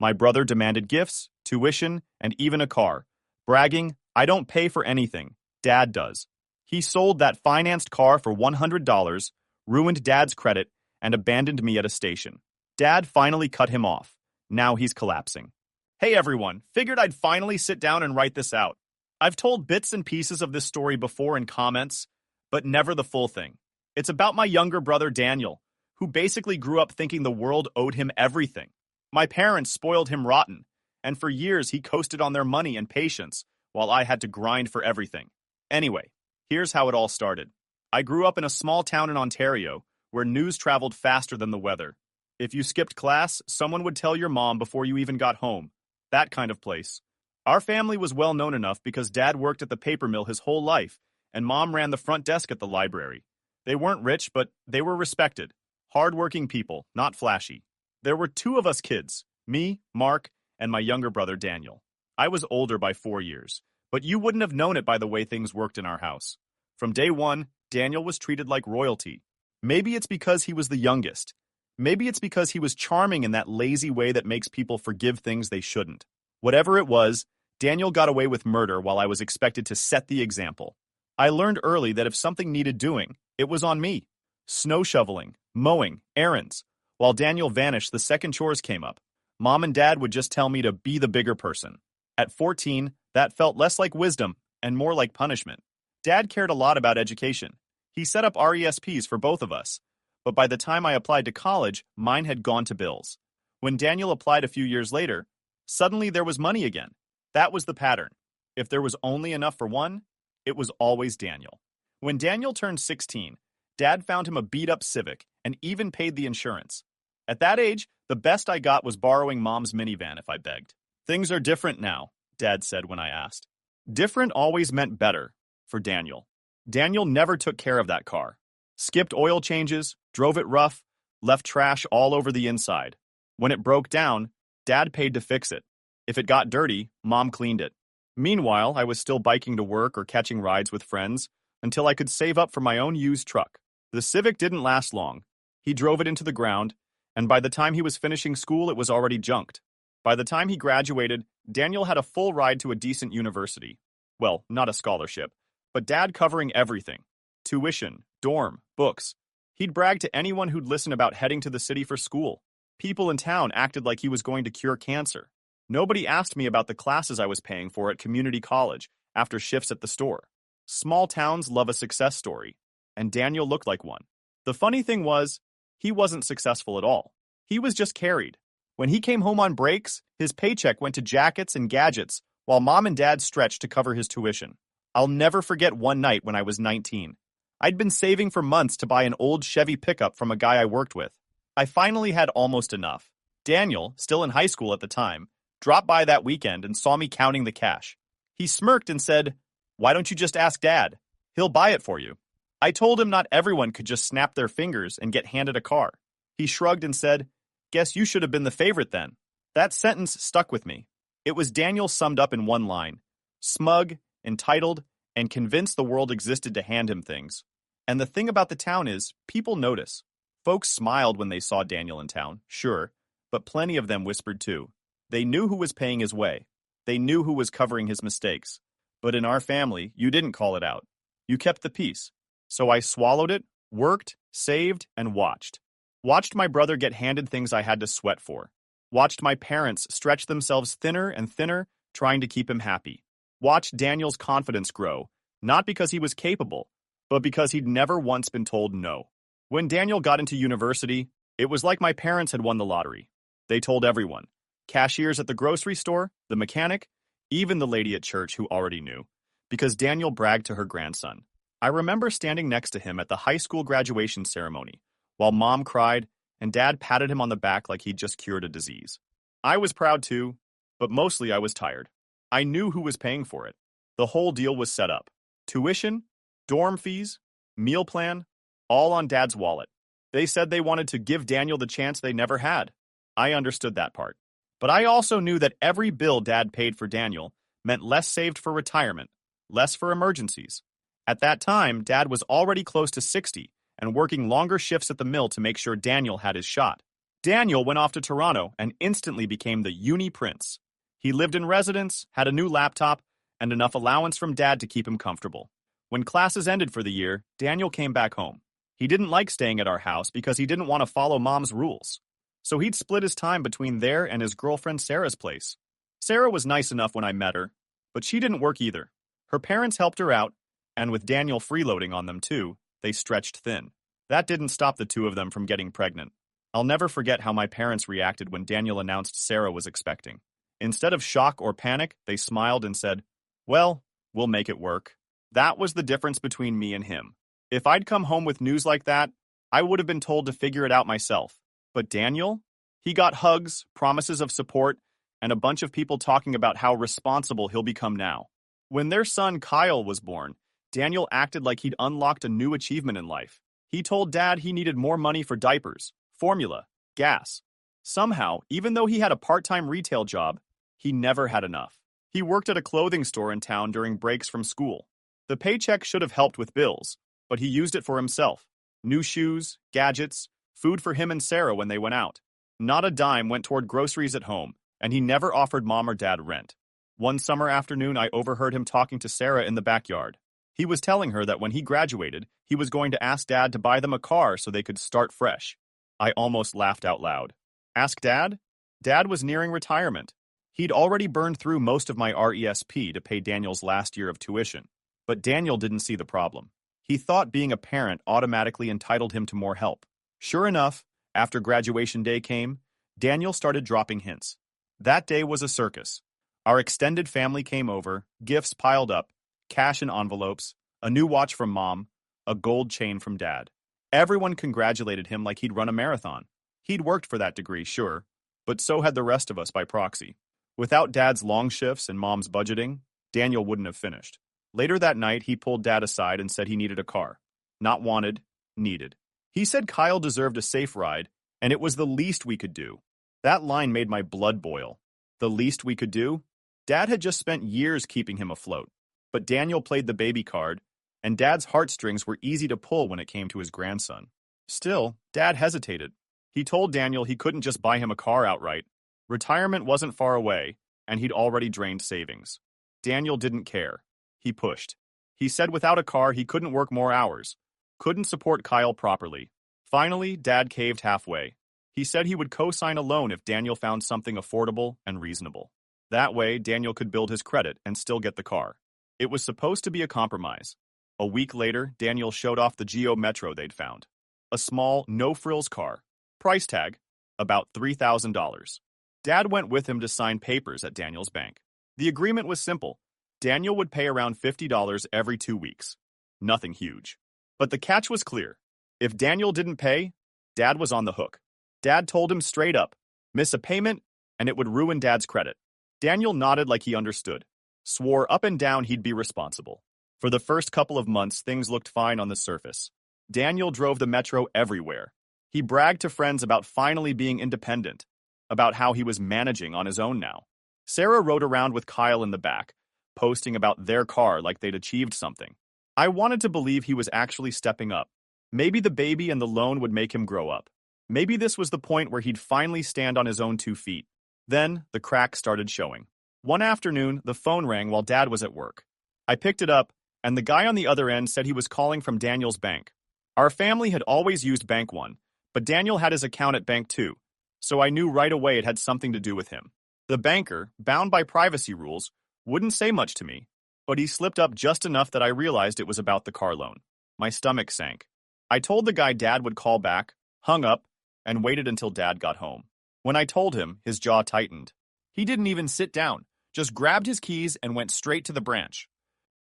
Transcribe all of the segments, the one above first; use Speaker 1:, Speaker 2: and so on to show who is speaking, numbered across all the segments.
Speaker 1: My brother demanded gifts, tuition, and even a car, bragging, "I don't pay for anything. Dad does." He sold that financed car for $100, ruined Dad's credit, and abandoned me at a station. Dad finally cut him off. Now he's collapsing. Hey everyone, figured I'd finally sit down and write this out. I've told bits and pieces of this story before in comments, but never the full thing. It's about my younger brother Daniel, who basically grew up thinking the world owed him everything. My parents spoiled him rotten, and for years he coasted on their money and patience, while I had to grind for everything. Anyway, here's how it all started. I grew up in a small town in Ontario, where news traveled faster than the weather. If you skipped class, someone would tell your mom before you even got home. That kind of place. Our family was well known enough because Dad worked at the paper mill his whole life, and Mom ran the front desk at the library. They weren't rich, but they were respected. Hard-working people, not flashy. There were two of us kids, me, Mark, and my younger brother Daniel. I was older by 4 years, but you wouldn't have known it by the way things worked in our house. From day one, Daniel was treated like royalty. Maybe it's because he was the youngest. Maybe it's because he was charming in that lazy way that makes people forgive things they shouldn't. Whatever it was, Daniel got away with murder while I was expected to set the example. I learned early that if something needed doing, it was on me. Snow shoveling, mowing, errands. While Daniel vanished, the second chores came up. Mom and Dad would just tell me to be the bigger person. At 14, that felt less like wisdom and more like punishment. Dad cared a lot about education. He set up RESPs for both of us. But by the time I applied to college, mine had gone to bills. When Daniel applied a few years later, suddenly there was money again. That was the pattern. If there was only enough for one, it was always Daniel. When Daniel turned 16, Dad found him a beat-up Civic and even paid the insurance. At that age, the best I got was borrowing Mom's minivan if I begged. Things are different now, Dad said when I asked. Different always meant better for Daniel. Daniel never took care of that car. Skipped oil changes, drove it rough, left trash all over the inside. When it broke down, Dad paid to fix it. If it got dirty, Mom cleaned it. Meanwhile, I was still biking to work or catching rides with friends until I could save up for my own used truck. The Civic didn't last long. He drove it into the ground, and by the time he was finishing school, it was already junked. By the time he graduated, Daniel had a full ride to a decent university. Well, not a scholarship, but Dad covering everything. Tuition, dorm, books. He'd brag to anyone who'd listen about heading to the city for school. People in town acted like he was going to cure cancer. Nobody asked me about the classes I was paying for at community college after shifts at the store. Small towns love a success story, and Daniel looked like one. The funny thing was, he wasn't successful at all. He was just carried. When he came home on breaks, his paycheck went to jackets and gadgets, while Mom and Dad stretched to cover his tuition. I'll never forget one night when I was 19. I'd been saving for months to buy an old Chevy pickup from a guy I worked with. I finally had almost enough. Daniel, still in high school at the time, dropped by that weekend and saw me counting the cash. He smirked and said, "Why don't you just ask Dad? He'll buy it for you." I told him not everyone could just snap their fingers and get handed a car. He shrugged and said, "Guess you should have been the favorite then." That sentence stuck with me. It was Daniel summed up in one line: smug, entitled, and convinced the world existed to hand him things. And the thing about the town is, people notice. Folks smiled when they saw Daniel in town, sure, but plenty of them whispered too. They knew who was paying his way. They knew who was covering his mistakes. But in our family, you didn't call it out. You kept the peace. So I swallowed it, worked, saved, and watched. Watched my brother get handed things I had to sweat for. Watched my parents stretch themselves thinner and thinner, trying to keep him happy. Watched Daniel's confidence grow, not because he was capable, but because he'd never once been told no. When Daniel got into university, it was like my parents had won the lottery. They told everyone. Cashiers at the grocery store, the mechanic, even the lady at church who already knew, because Daniel bragged to her grandson. I remember standing next to him at the high school graduation ceremony, while Mom cried and Dad patted him on the back like he'd just cured a disease. I was proud too, but mostly I was tired. I knew who was paying for it. The whole deal was set up. Tuition, dorm fees, meal plan, all on Dad's wallet. They said they wanted to give Daniel the chance they never had. I understood that part. But I also knew that every bill Dad paid for Daniel meant less saved for retirement, less for emergencies. At that time, Dad was already close to 60 and working longer shifts at the mill to make sure Daniel had his shot. Daniel went off to Toronto and instantly became the uni prince. He lived in residence, had a new laptop, and enough allowance from dad to keep him comfortable. When classes ended for the year, Daniel came back home. He didn't like staying at our house because he didn't want to follow mom's rules. So he'd split his time between there and his girlfriend Sarah's place. Sarah was nice enough when I met her, but she didn't work either. Her parents helped her out, and with Daniel freeloading on them too, they stretched thin. That didn't stop the two of them from getting pregnant. I'll never forget how my parents reacted when Daniel announced Sarah was expecting. Instead of shock or panic, they smiled and said, "Well, we'll make it work." That was the difference between me and him. If I'd come home with news like that, I would have been told to figure it out myself. But Daniel? He got hugs, promises of support, and a bunch of people talking about how responsible he'll become now. When their son Kyle was born, Daniel acted like he'd unlocked a new achievement in life. He told Dad he needed more money for diapers, formula, gas. Somehow, even though he had a part-time retail job, he never had enough. He worked at a clothing store in town during breaks from school. The paycheck should have helped with bills, but he used it for himself. New shoes, gadgets, food for him and Sarah when they went out. Not a dime went toward groceries at home, and he never offered mom or dad rent. One summer afternoon, I overheard him talking to Sarah in the backyard. He was telling her that when he graduated, he was going to ask Dad to buy them a car so they could start fresh. I almost laughed out loud. Ask Dad? Dad was nearing retirement. He'd already burned through most of my RESP to pay Daniel's last year of tuition. But Daniel didn't see the problem. He thought being a parent automatically entitled him to more help. Sure enough, after graduation day came, Daniel started dropping hints. That day was a circus. Our extended family came over, gifts piled up, cash in envelopes, a new watch from Mom, a gold chain from Dad. Everyone congratulated him like he'd run a marathon. He'd worked for that degree, sure, but so had the rest of us by proxy. Without Dad's long shifts and Mom's budgeting, Daniel wouldn't have finished. Later that night, he pulled Dad aside and said he needed a car. Not wanted, needed. He said Kyle deserved a safe ride, and it was the least we could do. That line made my blood boil. The least we could do? Dad had just spent years keeping him afloat. But Daniel played the baby card, and Dad's heartstrings were easy to pull when it came to his grandson. Still, Dad hesitated. He told Daniel he couldn't just buy him a car outright. Retirement wasn't far away, and he'd already drained savings. Daniel didn't care. He pushed. He said without a car, he couldn't work more hours, couldn't support Kyle properly. Finally, Dad caved halfway. He said he would co-sign a loan if Daniel found something affordable and reasonable. That way, Daniel could build his credit and still get the car. It was supposed to be a compromise. A week later, Daniel showed off the Geo Metro they'd found. A small, no-frills car. Price tag, about $3,000. Dad went with him to sign papers at Daniel's bank. The agreement was simple. Daniel would pay around $50 every 2 weeks. Nothing huge. But the catch was clear. If Daniel didn't pay, Dad was on the hook. Dad told him straight up, miss a payment, and it would ruin Dad's credit. Daniel nodded like he understood, swore up and down he'd be responsible. For the first couple of months, things looked fine on the surface. Daniel drove the Metro everywhere. He bragged to friends about finally being independent, about how he was managing on his own now. Sarah rode around with Kyle in the back, posting about their car like they'd achieved something. I wanted to believe he was actually stepping up. Maybe the baby and the loan would make him grow up. Maybe this was the point where he'd finally stand on his own 2 feet. Then, the cracks started showing. One afternoon, the phone rang while Dad was at work. I picked it up, and the guy on the other end said he was calling from Daniel's bank. Our family had always used Bank One, but Daniel had his account at Bank Two, so I knew right away it had something to do with him. The banker, bound by privacy rules, wouldn't say much to me, but he slipped up just enough that I realized it was about the car loan. My stomach sank. I told the guy Dad would call back, hung up, and waited until Dad got home. When I told him, his jaw tightened. He didn't even sit down, just grabbed his keys and went straight to the branch.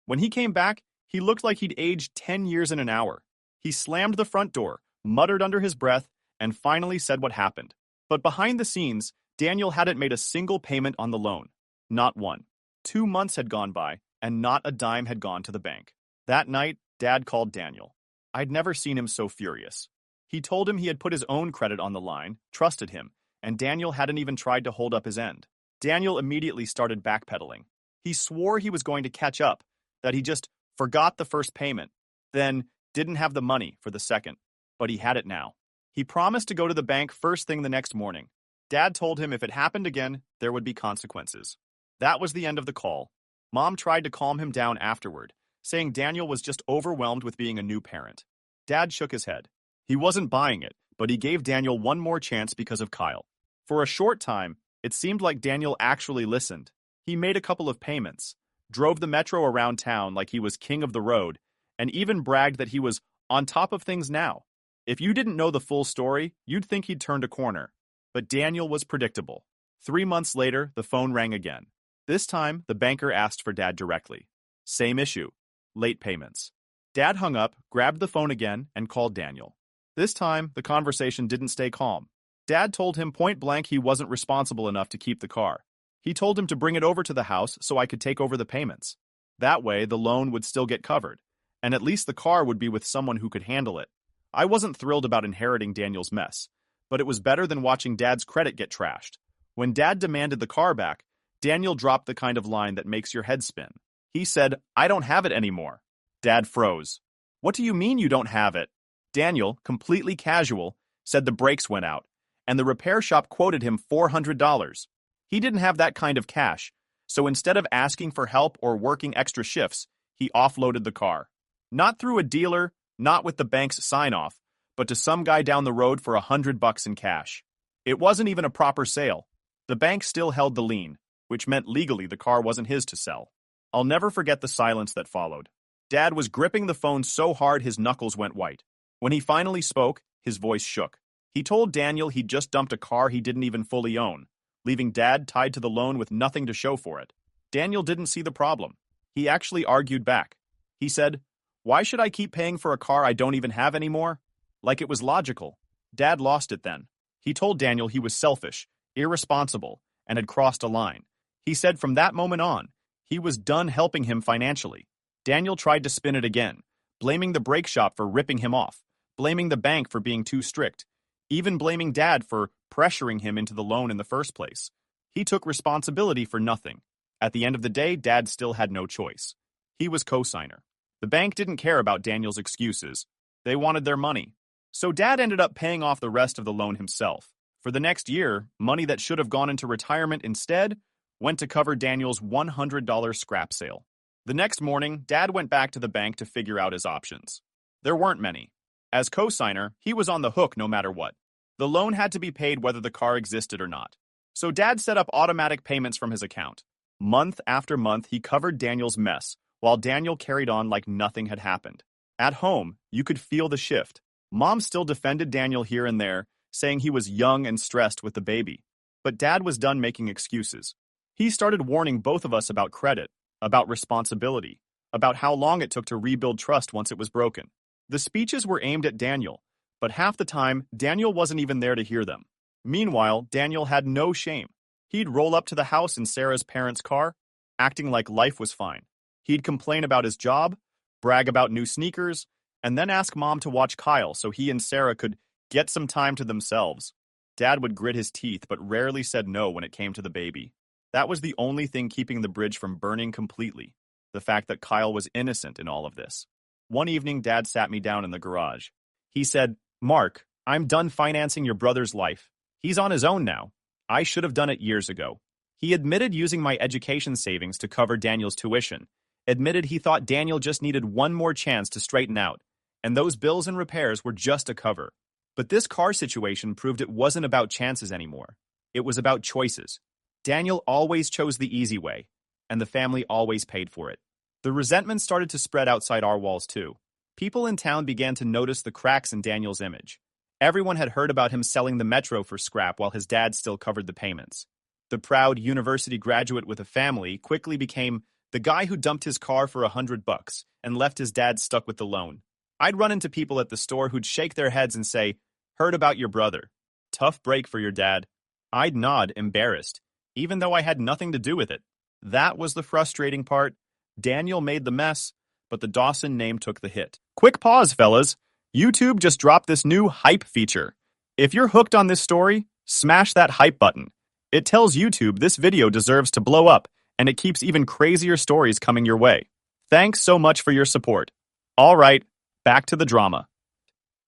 Speaker 1: When he came back, he looked like he'd aged 10 years in an hour. He slammed the front door, muttered under his breath, and finally said what happened. But behind the scenes, Daniel hadn't made a single payment on the loan. Not one. 2 months had gone by, and not a dime had gone to the bank. That night, Dad called Daniel. I'd never seen him so furious. He told him he had put his own credit on the line, trusted him, and Daniel hadn't even tried to hold up his end. Daniel immediately started backpedaling. He swore he was going to catch up, that he just forgot the first payment, then didn't have the money for the second. But he had it now. He promised to go to the bank first thing the next morning. Dad told him if it happened again, there would be consequences. That was the end of the call. Mom tried to calm him down afterward, saying Daniel was just overwhelmed with being a new parent. Dad shook his head. He wasn't buying it, but he gave Daniel one more chance because of Kyle. For a short time, it seemed like Daniel actually listened. He made a couple of payments, drove the metro around town like he was king of the road, and even bragged that he was on top of things now. If you didn't know the full story, you'd think he'd turned a corner. But Daniel was predictable. 3 months later, the phone rang again. This time, the banker asked for Dad directly. Same issue. Late payments. Dad hung up, grabbed the phone again, and called Daniel. This time, the conversation didn't stay calm. Dad told him point blank he wasn't responsible enough to keep the car. He told him to bring it over to the house so I could take over the payments. That way, the loan would still get covered, and at least the car would be with someone who could handle it. I wasn't thrilled about inheriting Daniel's mess, but it was better than watching Dad's credit get trashed. When Dad demanded the car back, Daniel dropped the kind of line that makes your head spin. He said, "I don't have it anymore." Dad froze. "What do you mean you don't have it?" Daniel, completely casual, said the brakes went out, and the repair shop quoted him $400. He didn't have that kind of cash, so instead of asking for help or working extra shifts, he offloaded the car. Not through a dealer, not with the bank's sign-off, but to some guy down the road for $100 in cash. It wasn't even a proper sale. The bank still held the lien, which meant legally the car wasn't his to sell. I'll never forget the silence that followed. Dad was gripping the phone so hard his knuckles went white. When he finally spoke, his voice shook. He told Daniel he'd just dumped a car he didn't even fully own, leaving Dad tied to the loan with nothing to show for it. Daniel didn't see the problem. He actually argued back. He said, "Why should I keep paying for a car I don't even have anymore?" Like it was logical. Dad lost it then. He told Daniel he was selfish, irresponsible, and had crossed a line. He said from that moment on, he was done helping him financially. Daniel tried to spin it again, blaming the brake shop for ripping him off, blaming the bank for being too strict, even blaming Dad for pressuring him into the loan in the first place. He took responsibility for nothing. At the end of the day, Dad still had no choice. He was co-signer. The bank didn't care about Daniel's excuses. They wanted their money. So Dad ended up paying off the rest of the loan himself. For the next year, money that should have gone into retirement instead went to cover Daniel's $100 scrap sale. The next morning, Dad went back to the bank to figure out his options. There weren't many. As co-signer, he was on the hook no matter what. The loan had to be paid whether the car existed or not. So Dad set up automatic payments from his account. Month after month, he covered Daniel's mess, while Daniel carried on like nothing had happened. At home, you could feel the shift. Mom still defended Daniel here and there, saying he was young and stressed with the baby. But Dad was done making excuses. He started warning both of us about credit, about responsibility, about how long it took to rebuild trust once it was broken. The speeches were aimed at Daniel, but half the time, Daniel wasn't even there to hear them. Meanwhile, Daniel had no shame. He'd roll up to the house in Sarah's parents' car, acting like life was fine. He'd complain about his job, brag about new sneakers, and then ask Mom to watch Kyle so he and Sarah could get some time to themselves. Dad would grit his teeth but rarely said no when it came to the baby. That was the only thing keeping the bridge from burning completely, the fact that Kyle was innocent in all of this. One evening, Dad sat me down in the garage. He said, "Mark, I'm done financing your brother's life. He's on his own now. I should have done it years ago." He admitted using my education savings to cover Daniel's tuition, admitted he thought Daniel just needed one more chance to straighten out, and those bills and repairs were just a cover. But this car situation proved it wasn't about chances anymore. It was about choices. Daniel always chose the easy way, and the family always paid for it. The resentment started to spread outside our walls too. People in town began to notice the cracks in Daniel's image. Everyone had heard about him selling the metro for scrap while his dad still covered the payments. The proud university graduate with a family quickly became the guy who dumped his car for $100 and left his dad stuck with the loan. I'd run into people at the store who'd shake their heads and say, "Heard about your brother. Tough break for your dad." I'd nod, embarrassed, even though I had nothing to do with it. That was the frustrating part. Daniel made the mess, but the Dawson name took the hit. Quick pause, fellas. YouTube just dropped this new hype feature. If you're hooked on this story, smash that hype button. It tells YouTube this video deserves to blow up, and it keeps even crazier stories coming your way. Thanks so much for your support. All right, back to the drama.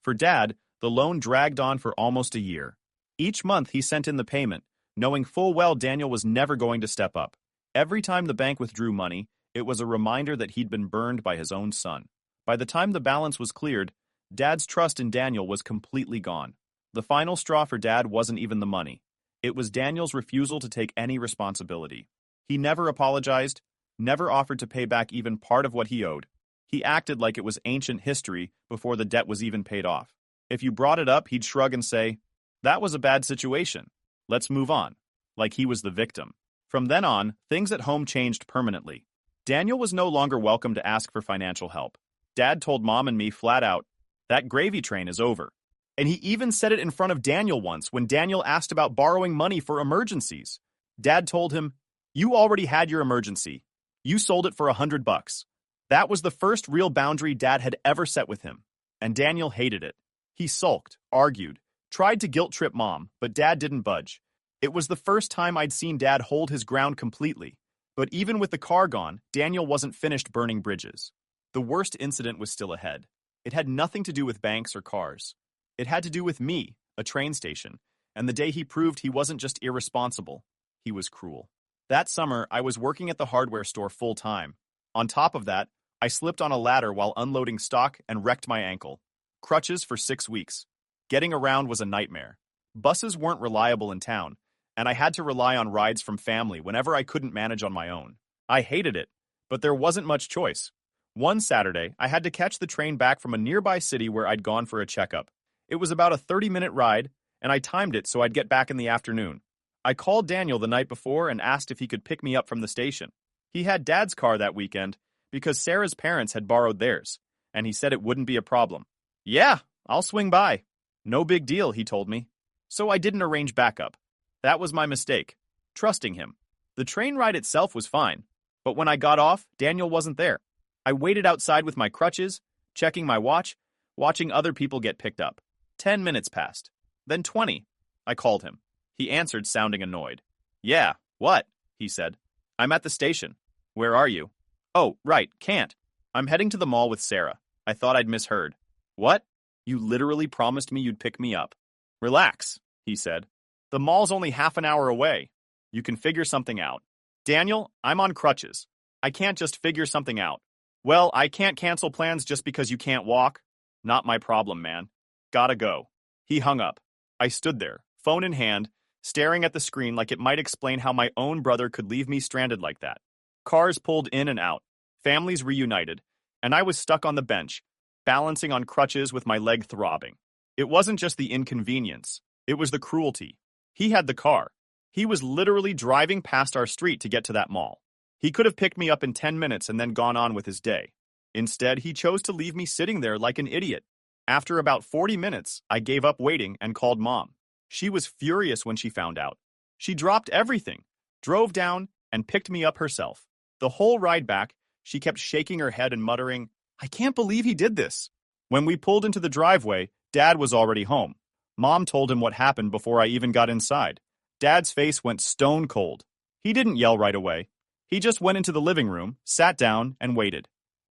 Speaker 1: For Dad, The loan dragged on for almost a year. Each month he sent in the payment, knowing full well Daniel was never going to step up. Every time the bank withdrew money, it was a reminder that he'd been burned by his own son. By the time the balance was cleared, Dad's trust in Daniel was completely gone. The final straw for Dad wasn't even the money. It was Daniel's refusal to take any responsibility. He never apologized, never offered to pay back even part of what he owed. He acted like it was ancient history before the debt was even paid off. If you brought it up, he'd shrug and say, "That was a bad situation. Let's move on," like he was the victim. From then on, things at home changed permanently. Daniel was no longer welcome to ask for financial help. Dad told Mom and me flat out, "That gravy train is over." And he even said it in front of Daniel once when Daniel asked about borrowing money for emergencies. Dad told him, "You already had your emergency. You sold it for $100. That was the first real boundary Dad had ever set with him. And Daniel hated it. He sulked, argued, tried to guilt-trip Mom, but Dad didn't budge. It was the first time I'd seen Dad hold his ground completely. But even with the car gone, Daniel wasn't finished burning bridges. The worst incident was still ahead. It had nothing to do with banks or cars. It had to do with me, a train station, and the day he proved he wasn't just irresponsible, he was cruel. That summer, I was working at the hardware store full-time. On top of that, I slipped on a ladder while unloading stock and wrecked my ankle. Crutches for 6 weeks. Getting around was a nightmare. Buses weren't reliable in town, and I had to rely on rides from family whenever I couldn't manage on my own. I hated it, but there wasn't much choice. One Saturday, I had to catch the train back from a nearby city where I'd gone for a checkup. It was about a 30-minute ride, and I timed it so I'd get back in the afternoon. I called Daniel the night before and asked if he could pick me up from the station. He had Dad's car that weekend because Sarah's parents had borrowed theirs, and he said it wouldn't be a problem. "Yeah, I'll swing by." "No big deal," he told me. So I didn't arrange backup. That was my mistake, trusting him. The train ride itself was fine, but when I got off, Daniel wasn't there. I waited outside with my crutches, checking my watch, watching other people get picked up. 10 minutes passed. Then 20. I called him. He answered, sounding annoyed. "Yeah, what?" he said. "I'm at the station." "Where are you?" "Oh, right, can't. I'm heading to the mall with Sarah." I thought I'd misheard. "What? You literally promised me you'd pick me up." "Relax," he said. "The mall's only half an hour away. You can figure something out." "Daniel, I'm on crutches. I can't just figure something out." "Well, I can't cancel plans just because you can't walk." "Not my problem, man. Gotta go." He hung up. I stood there, phone in hand, staring at the screen like it might explain how my own brother could leave me stranded like that. Cars pulled in and out, families reunited, and I was stuck on the bench, balancing on crutches with my leg throbbing. It wasn't just the inconvenience, it was the cruelty. He had the car. He was literally driving past our street to get to that mall. He could have picked me up in 10 minutes and then gone on with his day. Instead, he chose to leave me sitting there like an idiot. After about 40 minutes, I gave up waiting and called Mom. She was furious when she found out. She dropped everything, drove down, and picked me up herself. The whole ride back, she kept shaking her head and muttering, "I can't believe he did this." When we pulled into the driveway, Dad was already home. Mom told him what happened before I even got inside. Dad's face went stone cold. He didn't yell right away. He just went into the living room, sat down, and waited.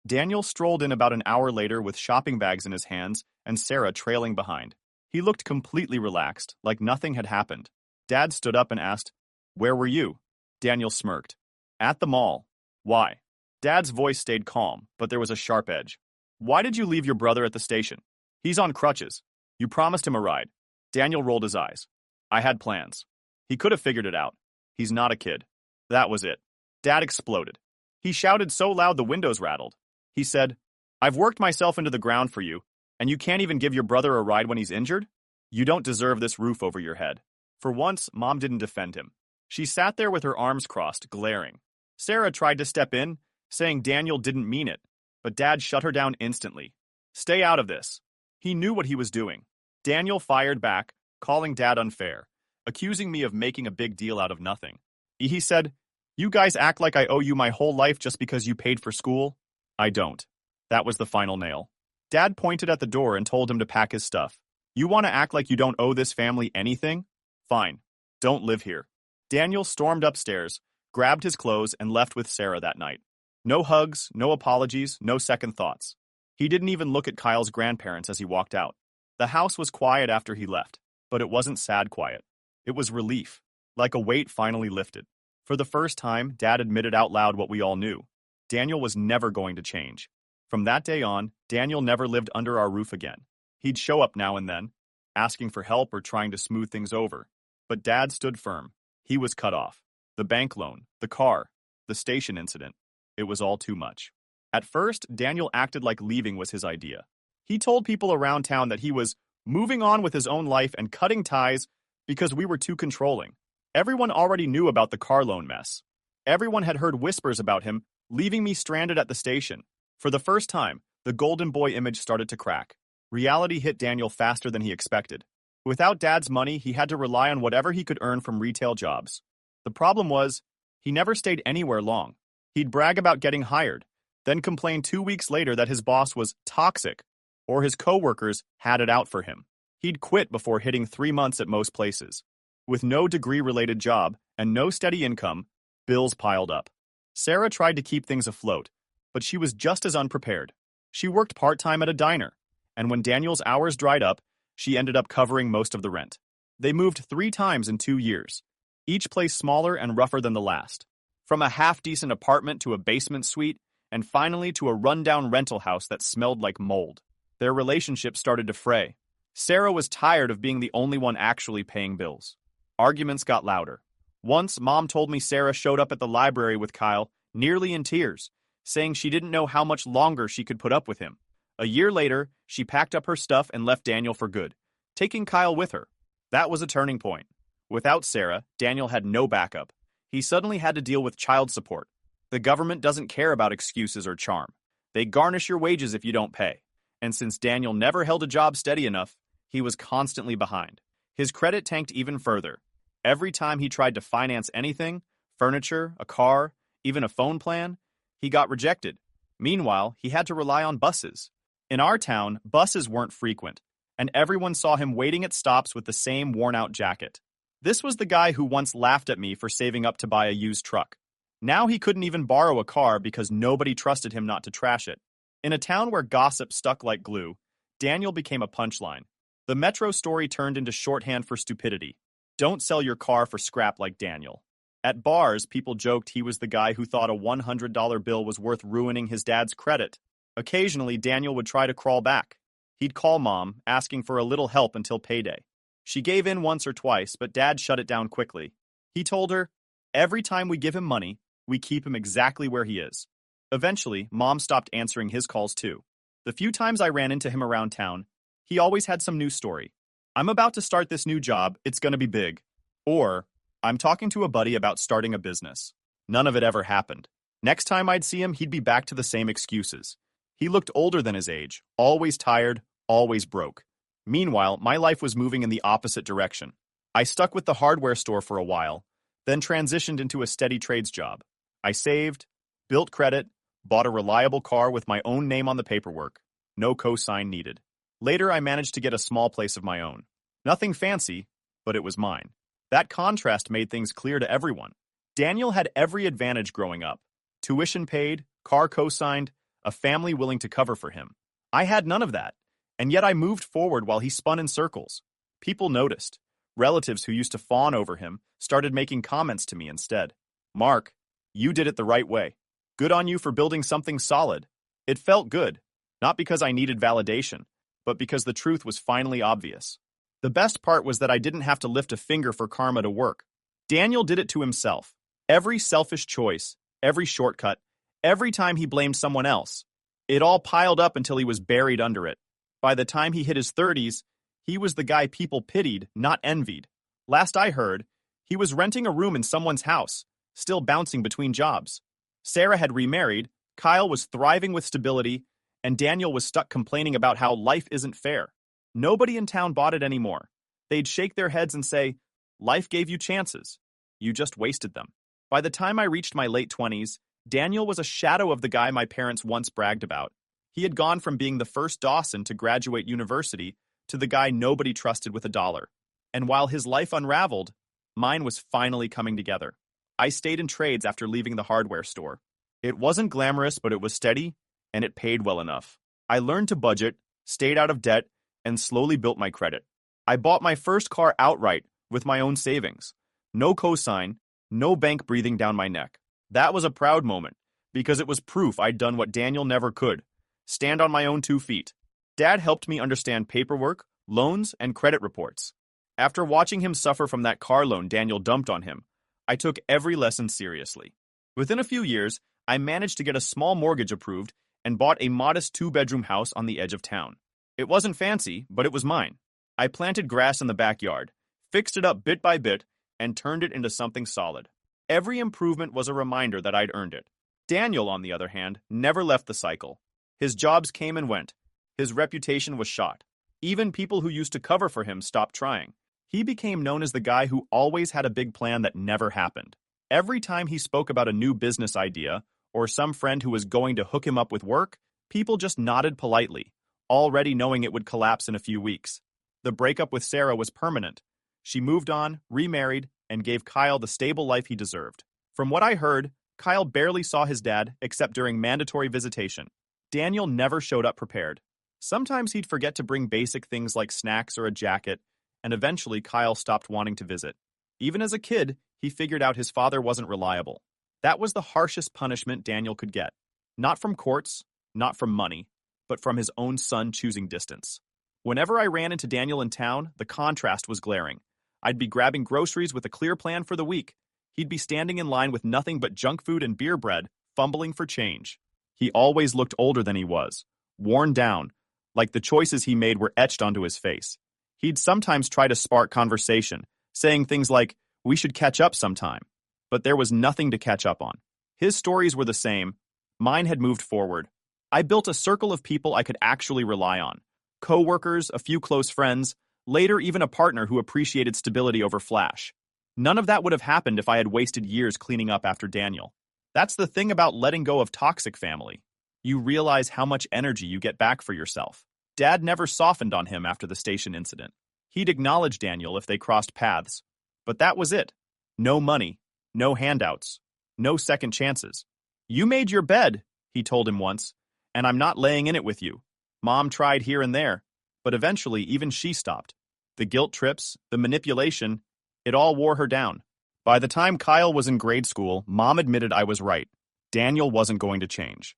Speaker 1: Daniel strolled in about an hour later with shopping bags in his hands and Sarah trailing behind. He looked completely relaxed, like nothing had happened. Dad stood up and asked, "Where were you?" Daniel smirked. "At the mall." "Why?" Dad's voice stayed calm, but there was a sharp edge. "Why did you leave your brother at the station? He's on crutches. You promised him a ride." Daniel rolled his eyes. "I had plans." He could have figured it out. He's not a kid. That was it. Dad exploded. He shouted so loud the windows rattled. He said, "I've worked myself into the ground for you, and you can't even give your brother a ride when he's injured? You don't deserve this roof over your head." For once, Mom didn't defend him. She sat there with her arms crossed, glaring. Sarah tried to step in, saying Daniel didn't mean it, but Dad shut her down instantly. "Stay out of this." He knew what he was doing. Daniel fired back, calling Dad unfair, accusing me of making a big deal out of nothing. He said, "You guys act like I owe you my whole life just because you paid for school. I don't." That was the final nail. Dad pointed at the door and told him to pack his stuff. "You want to act like you don't owe this family anything? Fine. Don't live here." Daniel stormed upstairs, grabbed his clothes, and left with Sarah that night. No hugs, no apologies, no second thoughts. He didn't even look at Kyle's grandparents as he walked out. The house was quiet after he left, but it wasn't sad quiet. It was relief, like a weight finally lifted. For the first time, Dad admitted out loud what we all knew. Daniel was never going to change. From that day on, Daniel never lived under our roof again. He'd show up now and then, asking for help or trying to smooth things over. But Dad stood firm. He was cut off. The bank loan, the car, the station incident. It was all too much. At first, Daniel acted like leaving was his idea. He told people around town that he was moving on with his own life and cutting ties because we were too controlling. Everyone already knew about the car loan mess. Everyone had heard whispers about him, leaving me stranded at the station. For the first time, the golden boy image started to crack. Reality hit Daniel faster than he expected. Without Dad's money, he had to rely on whatever he could earn from retail jobs. The problem was, he never stayed anywhere long. He'd brag about getting hired, then complain 2 weeks later that his boss was toxic, or his coworkers had it out for him. He'd quit before hitting 3 months at most places. With no degree-related job and no steady income, bills piled up. Sarah tried to keep things afloat, but she was just as unprepared. She worked part-time at a diner, and when Daniel's hours dried up, she ended up covering most of the rent. They moved 3 times in 2 years, each place smaller and rougher than the last. From a half-decent apartment to a basement suite, and finally to a rundown rental house that smelled like mold. Their relationship started to fray. Sarah was tired of being the only one actually paying bills. Arguments got louder. Once, Mom told me Sarah showed up at the library with Kyle, nearly in tears, saying she didn't know how much longer she could put up with him. A year later, she packed up her stuff and left Daniel for good, taking Kyle with her. That was a turning point. Without Sarah, Daniel had no backup. He suddenly had to deal with child support. The government doesn't care about excuses or charm. They garnish your wages if you don't pay. And since Daniel never held a job steady enough, he was constantly behind. His credit tanked even further. Every time he tried to finance anything, furniture, a car, even a phone plan, he got rejected. Meanwhile, he had to rely on buses. In our town, buses weren't frequent, and everyone saw him waiting at stops with the same worn-out jacket. This was the guy who once laughed at me for saving up to buy a used truck. Now he couldn't even borrow a car because nobody trusted him not to trash it. In a town where gossip stuck like glue, Daniel became a punchline. The Metro story turned into shorthand for stupidity. Don't sell your car for scrap like Daniel. At bars, people joked he was the guy who thought a $100 bill was worth ruining his dad's credit. Occasionally, Daniel would try to crawl back. He'd call Mom, asking for a little help until payday. She gave in once or twice, but Dad shut it down quickly. He told her, every time we give him money, we keep him exactly where he is. Eventually, Mom stopped answering his calls too. The few times I ran into him around town, he always had some new story. I'm about to start this new job, it's gonna be big. Or, I'm talking to a buddy about starting a business. None of it ever happened. Next time I'd see him, he'd be back to the same excuses. He looked older than his age, always tired, always broke. Meanwhile, my life was moving in the opposite direction. I stuck with the hardware store for a while, then transitioned into a steady trades job. I saved, built credit, bought a reliable car with my own name on the paperwork. No cosign needed. Later, I managed to get a small place of my own. Nothing fancy, but it was mine. That contrast made things clear to everyone. Daniel had every advantage growing up. Tuition paid, car cosigned, a family willing to cover for him. I had none of that, and yet I moved forward while he spun in circles. People noticed. Relatives who used to fawn over him started making comments to me instead. Mark, you did it the right way. Good on you for building something solid. It felt good, not because I needed validation, but because the truth was finally obvious. The best part was that I didn't have to lift a finger for karma to work. Daniel did it to himself. Every selfish choice, every shortcut, every time he blamed someone else. It all piled up until he was buried under it. By the time he hit his 30s, he was the guy people pitied, not envied. Last I heard, he was renting a room in someone's house, still bouncing between jobs. Sarah had remarried, Kyle was thriving with stability, and Daniel was stuck complaining about how life isn't fair. Nobody in town bought it anymore. They'd shake their heads and say, life gave you chances. You just wasted them. By the time I reached my late 20s, Daniel was a shadow of the guy my parents once bragged about. He had gone from being the first Dawson to graduate university to the guy nobody trusted with a dollar. And while his life unraveled, mine was finally coming together. I stayed in trades after leaving the hardware store. It wasn't glamorous, but it was steady, and it paid well enough. I learned to budget, stayed out of debt, and slowly built my credit. I bought my first car outright with my own savings. No cosign, no bank breathing down my neck. That was a proud moment, because it was proof I'd done what Daniel never could: stand on my own 2 feet. Dad helped me understand paperwork, loans, and credit reports. After watching him suffer from that car loan Daniel dumped on him, I took every lesson seriously. Within a few years, I managed to get a small mortgage approved and bought a modest 2-bedroom house on the edge of town. It wasn't fancy, but it was mine. I planted grass in the backyard, fixed it up bit by bit, and turned it into something solid. Every improvement was a reminder that I'd earned it. Daniel, on the other hand, never left the cycle. His jobs came and went. His reputation was shot. Even people who used to cover for him stopped trying. He became known as the guy who always had a big plan that never happened. Every time he spoke about a new business idea or some friend who was going to hook him up with work, people just nodded politely, already knowing it would collapse in a few weeks. The breakup with Sarah was permanent. She moved on, remarried, and gave Kyle the stable life he deserved. From what I heard, Kyle barely saw his dad except during mandatory visitation. Daniel never showed up prepared. Sometimes he'd forget to bring basic things like snacks or a jacket, and eventually Kyle stopped wanting to visit. Even as a kid, he figured out his father wasn't reliable. That was the harshest punishment Daniel could get. Not from courts, not from money, but from his own son choosing distance. Whenever I ran into Daniel in town, the contrast was glaring. I'd be grabbing groceries with a clear plan for the week. He'd be standing in line with nothing but junk food and beer bread, fumbling for change. He always looked older than he was, worn down, like the choices he made were etched onto his face. He'd sometimes try to spark conversation, saying things like, "We should catch up sometime." But there was nothing to catch up on. His stories were the same. Mine had moved forward. I built a circle of people I could actually rely on. Co-workers, a few close friends, later even a partner who appreciated stability over flash. None of that would have happened if I had wasted years cleaning up after Daniel. That's the thing about letting go of toxic family. You realize how much energy you get back for yourself. Dad never softened on him after the station incident. He'd acknowledge Daniel if they crossed paths. But that was it. No money, no handouts, no second chances. "You made your bed," he told him once, "and I'm not laying in it with you." Mom tried here and there, but eventually even she stopped. The guilt trips, the manipulation, it all wore her down. By the time Kyle was in grade school, Mom admitted I was right. Daniel wasn't going to change.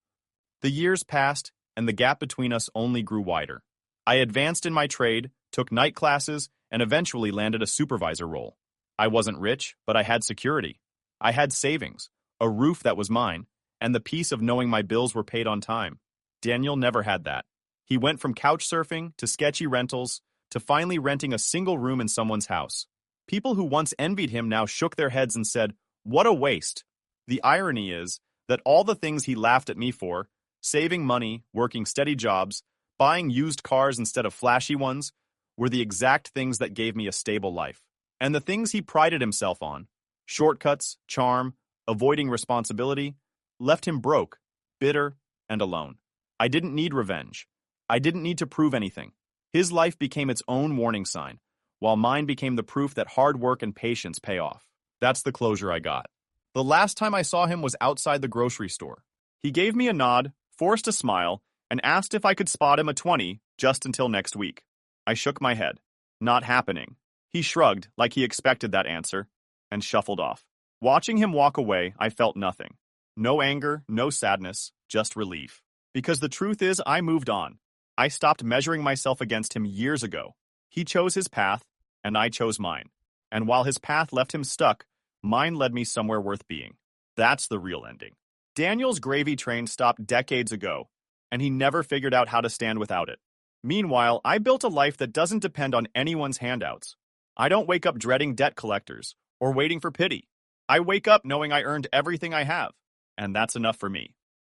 Speaker 1: The years passed, and the gap between us only grew wider. I advanced in my trade, took night classes, and eventually landed a supervisor role. I wasn't rich, but I had security. I had savings, a roof that was mine, and the peace of knowing my bills were paid on time. Daniel never had that. He went from couch surfing to sketchy rentals to finally renting a single room in someone's house. People who once envied him now shook their heads and said, "What a waste." The irony is that all the things he laughed at me for, saving money, working steady jobs, buying used cars instead of flashy ones, were the exact things that gave me a stable life. And the things he prided himself on, shortcuts, charm, avoiding responsibility, left him broke, bitter, and alone. I didn't need revenge. I didn't need to prove anything. His life became its own warning sign, while mine became the proof that hard work and patience pay off. That's the closure I got. The last time I saw him was outside the grocery store. He gave me a nod, forced a smile, and asked if I could spot him a 20 just until next week. I shook my head. Not happening. He shrugged like he expected that answer and shuffled off. Watching him walk away, I felt nothing. No anger, no sadness, just relief. Because the truth is, I moved on. I stopped measuring myself against him years ago. He chose his path, and I chose mine. And while his path left him stuck, mine led me somewhere worth being. That's the real ending. Daniel's gravy train stopped decades ago, and he never figured out how to stand without it. Meanwhile, I built a life that doesn't depend on anyone's handouts. I don't wake up dreading debt collectors or waiting for pity. I wake up knowing I earned everything I have, and that's enough for me.